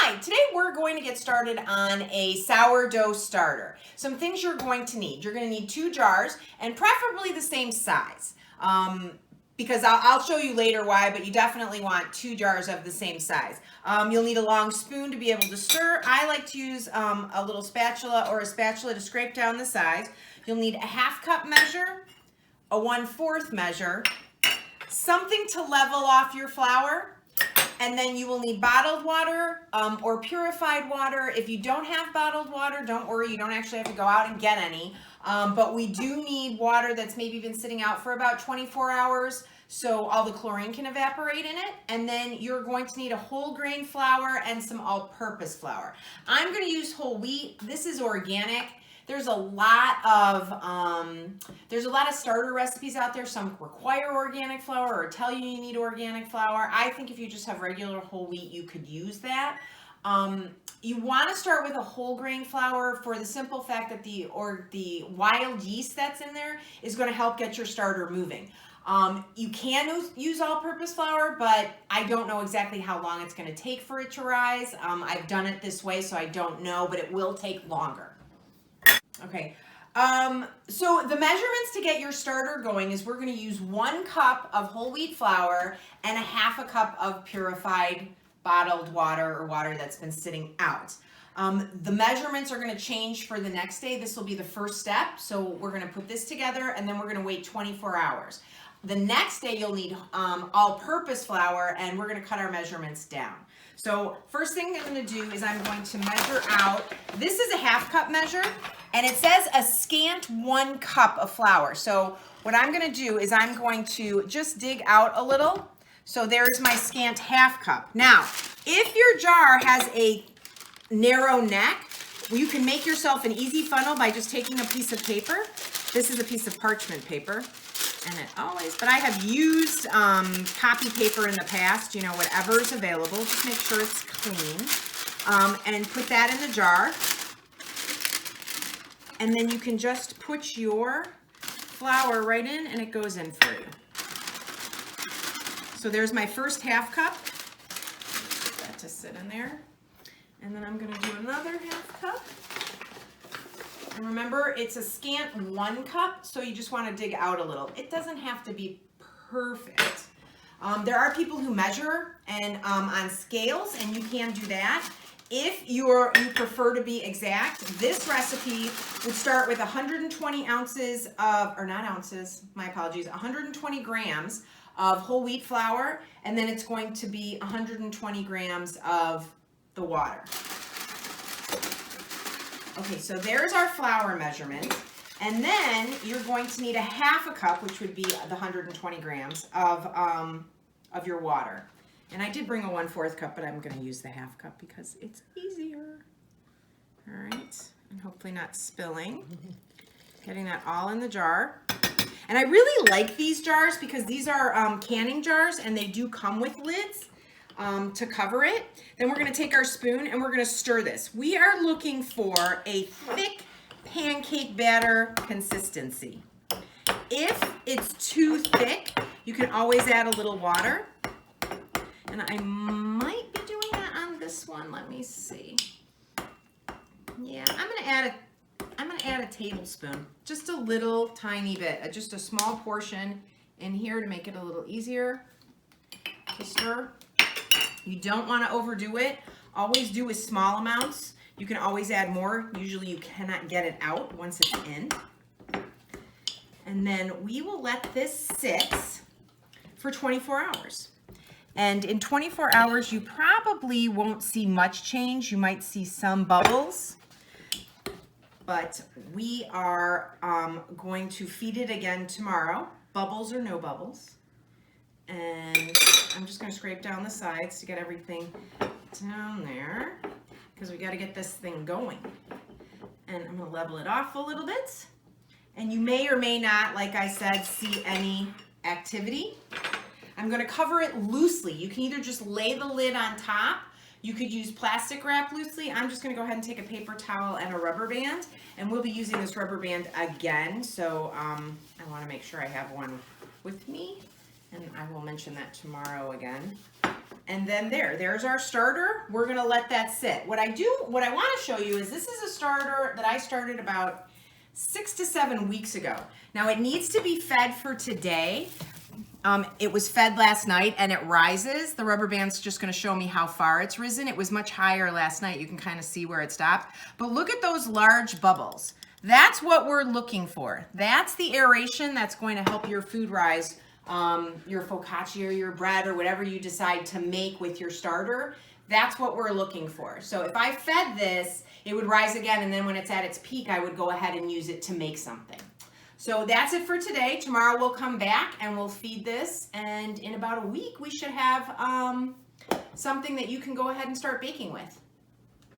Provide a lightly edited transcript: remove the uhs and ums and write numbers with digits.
Hi, today we're going to get started on a sourdough starter. Some things you're going to need. You're going to need 2 jars and preferably the same size. Because I'll show you later why, but you definitely want 2 jars of the same size. You'll need a long spoon to be able to stir. I like to use a little spatula or a spatula to scrape down the sides. You'll need a 1/2 cup measure, a 1/4 measure, something to level off your flour, and then you will need bottled water or purified water. If you don't have bottled water, don't worry, you don't actually have to go out and get any. But we do need water that's maybe been sitting out for about 24 hours so all the chlorine can evaporate in it. And then you're going to need a whole grain flour and some all-purpose flour. I'm going to use whole wheat. This is organic. There's a lot of starter recipes out there. Some require organic flour or tell you you need organic flour. I think if you just have regular whole wheat, you could use that. You want to start with a whole grain flour for the simple fact that the wild yeast that's in there is going to help get your starter moving. You can use all-purpose flour, but I don't know exactly how long it's going to take for it to rise. I've done it this way, so I don't know, but it will take longer. Okay, so the measurements to get your starter going is we're going to use 1 cup of whole wheat flour and a 1/2 cup of purified bottled water or water that's been sitting out. The measurements are going to change for the next day. This will be the first step. So we're going to put this together and then we're going to wait 24 hours. The next day you'll need all-purpose flour and we're going to cut our measurements down. So first thing I'm going to do is I'm going to measure out. This is a 1/2 cup measure and it says a scant 1 cup of flour. So what I'm going to do is I'm going to just dig out a little. So there's my scant 1/2 cup. Now, if your jar has a narrow neck, you can make yourself an easy funnel by just taking a piece of paper. This is a piece of parchment paper. But I have used copy paper in the past, you know, whatever is available. Just make sure it's clean. And put that in the jar. And then you can just put your flour right in and it goes in for you. So there's my first 1/2 cup. Put that to sit in there. And then I'm going to do another 1/2 cup. And remember, it's a scant 1 cup, so you just want to dig out a little. It doesn't have to be perfect. There are people who measure and on scales, and you can do that. If you prefer to be exact, this recipe would start with 120 ounces of, or not ounces, my apologies, 120 grams of whole wheat flour, and then it's going to be 120 grams of the water. Okay, so there's our flour measurement. And then you're going to need a 1/2 cup, which would be the 120 grams of your water. And I did bring a 1/4 cup, but I'm going to use the 1/2 cup because it's easier. All right, and hopefully not spilling. Getting that all in the jar. And I really like these jars because these are canning jars and they do come with lids to cover it. Then we're going to take our spoon and we're going to stir this. We are looking for a thick pancake batter consistency. If it's too thick, you can always add a little water. And I might be doing that on this one. Let me see. Yeah, I'm going to add a tablespoon, just a little tiny bit, just a small portion in here to make it a little easier to stir. You don't want to overdo it. Always do with small amounts. You can always add more. Usually you cannot get it out once it's in. And then we will let this sit for 24 hours. And in 24 hours, you probably won't see much change. You might see some bubbles. But we are going to feed it again tomorrow, bubbles or no bubbles. And I'm just going to scrape down the sides to get everything down there because we got to get this thing going. And I'm going to level it off a little bit. And you may or may not, like I said, see any activity. I'm going to cover it loosely. You can either just lay the lid on top. You could use plastic wrap loosely. I'm just going to go ahead and take a paper towel and a rubber band. And we'll be using this rubber band again. So I want to make sure I have one with me. And I will mention that tomorrow again. And then there's our starter. We're gonna let that sit. What I want to show you is this is a starter that I started about 6 to 7 weeks ago. Now it needs to be fed for today. It was fed last night and it rises. The rubber band's just gonna show me how far it's risen. It was much higher last night. You can kind of see where it stopped. But look at those large bubbles. That's what we're looking for. That's the aeration that's going to help your food rise, your focaccia or your bread or whatever you decide to make with your starter. That's what we're looking for. So if I fed this, it would rise again, and then when it's at its peak, I would go ahead and use it to make something. So that's it for today. Tomorrow we'll come back and we'll feed this, and in about a week we should have something that you can go ahead and start baking with.